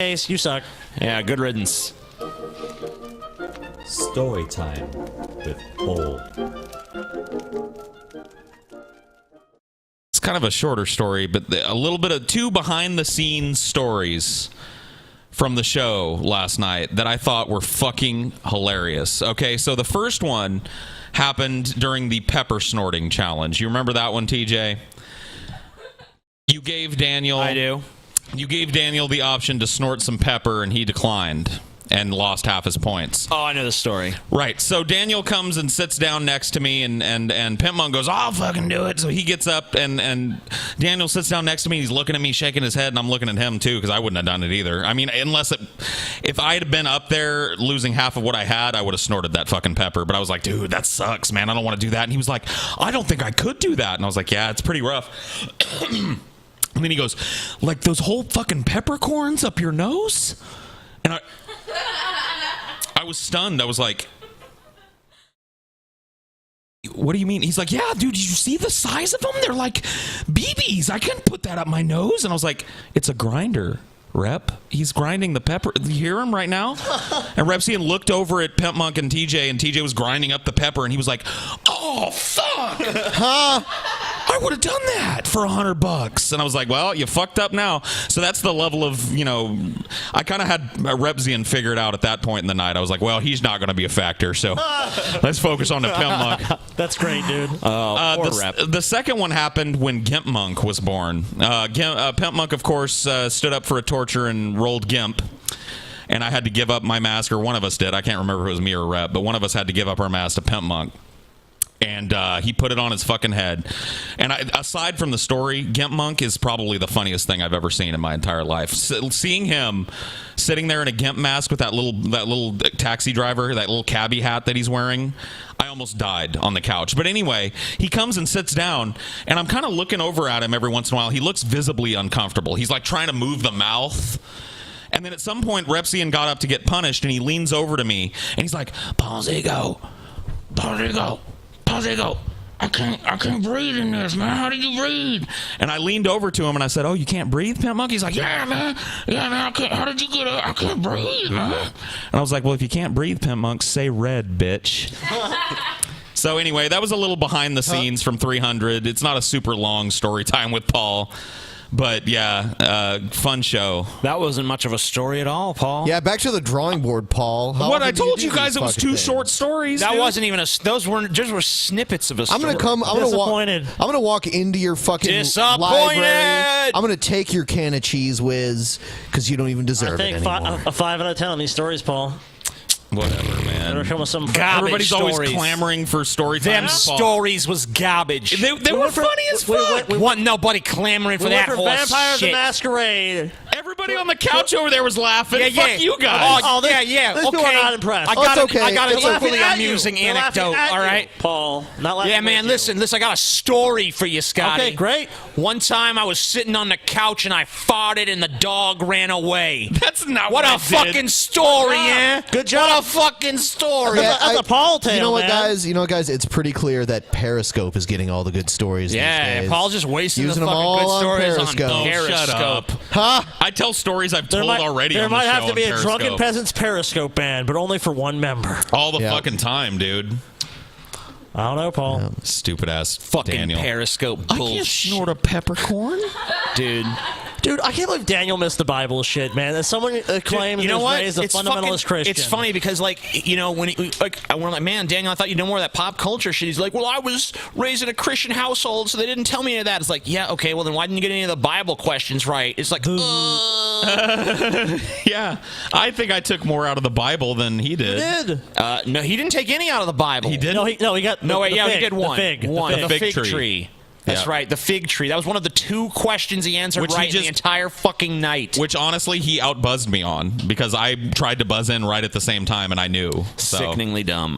Ace, you suck. Yeah, good riddance. Story time with Paul. It's kind of a shorter story, but a little bit of 2 behind-the-scenes stories from the show last night that I thought were fucking hilarious. Okay, so the first one happened during the pepper snorting challenge. You remember that one, TJ? You gave Daniel... I do. You gave Daniel the option to snort some pepper, and he declined and lost half his points. Oh, I know the story. Right. So Daniel comes and sits down next to me, and Pimp Monk goes, I'll fucking do it. So he gets up, and Daniel sits down next to me. He's looking at me, shaking his head, and I'm looking at him, too, because I wouldn't have done it either. I mean, if I had been up there losing half of what I had, I would have snorted that fucking pepper. But I was like, dude, that sucks, man. I don't want to do that. And he was like, I don't think I could do that. And I was like, yeah, it's pretty rough. And then he goes, like those whole fucking peppercorns up your nose? And I was stunned. I was like, what do you mean? He's like, yeah, dude, did you see the size of them? They're like BBs. I couldn't put that up my nose. And I was like, it's a grinder, Rep. He's grinding the pepper. You hear him right now? And Repsian looked over at Pimp Monk and TJ was grinding up the pepper, and he was like, oh, fuck. Huh? I would have done that for $100. And I was like, well, you fucked up now. So that's the level of, I kind of had Repsian figured out at that point in the night. I was like, well, he's not going to be a factor. So let's focus on the Pimp Monk. That's great, dude. The second one happened when Gimp Monk was born. Pimp Monk, of course, stood up for a torture and rolled Gimp. And I had to give up my mask, or one of us did. I can't remember if it was me or Rep, but one of us had to give up our mask to Pimp Monk. And he put it on his fucking head. And aside from the story, Gimp Monk is probably the funniest thing I've ever seen in my entire life. Seeing him sitting there in a Gimp mask with that little taxi driver, that little cabbie hat that he's wearing, I almost died on the couch. But anyway, he comes and sits down, and I'm kind of looking over at him every once in a while. He looks visibly uncomfortable. He's like trying to move the mouth. And then at some point, Repsian got up to get punished, and he leans over to me, and he's like, Paulsego, I can't breathe in this, man. How do you breathe? And I leaned over to him and I said, oh, you can't breathe, Pimp Monk? He's like, yeah, man, I can't. How did you get it? I can't breathe, man. And I was like, well, if you can't breathe, Pimp Monk, say red, bitch. So anyway, that was a little behind the scenes from 300. It's not a super long story time with Paul. But, yeah, fun show. That wasn't much of a story at all, Paul. Yeah, back to the drawing board, Paul. What I told you guys, it was 2 short stories. That wasn't even those weren't just were snippets of a story. I'm gonna walk into your fucking library. I'm gonna take your can of Cheese Whiz because you don't even deserve it anymore. A 5 out of 10 on these stories, Paul. Whatever, man. Everybody's stories. always clamoring for story time. Them stories was garbage. They were funny as fuck. Wasn't nobody clamoring for that horse Vampires shit. The Masquerade. Everybody on the couch over there was laughing. Yeah, Fuck you guys. This two are not impressed. I got an equally amusing anecdote, all right? Paul, not laughing. Yeah, man, listen, I got a story for you, Scotty. Okay, great. One time I was sitting on the couch and I farted and the dog ran away. That's not what a I did. fucking story, eh? Good job. What a fucking story. Yeah, That's a Paul tale, You know what, man. guys? It's pretty clear that Periscope is getting all the good stories these days. Paul's just wasting Using the them fucking all good on stories Periscope. on Periscope. Shut up. Huh? I tell stories I've told already There on the might show have to be on a Drunken Periscope. Peasants Periscope band, but only for one member. All the fucking time, dude. I don't know, Paul. Yeah. Stupid ass Fucking Daniel. Periscope I bullshit. can't snort a peppercorn. Dude, I can't believe Daniel missed the Bible shit, man. As someone claims you know what? raised a fundamentalist Christian. It's funny because, when we're like, man, Daniel, I thought you'd know more of that pop culture shit. He's like, well, I was raised in a Christian household, so they didn't tell me any of that. It's like, yeah, okay, well, then why didn't you get any of the Bible questions right? It's like, Yeah, I think I took more out of the Bible than he did. You did. no, he didn't take any out of the Bible. He did? No, he got No, wait, the yeah, fig, he did one. The fig tree. That's right, the fig tree. That was one of the 2 questions he answered right the entire fucking night. Which, honestly, he outbuzzed me on because I tried to buzz in right at the same time, and I knew. So. Sickeningly dumb.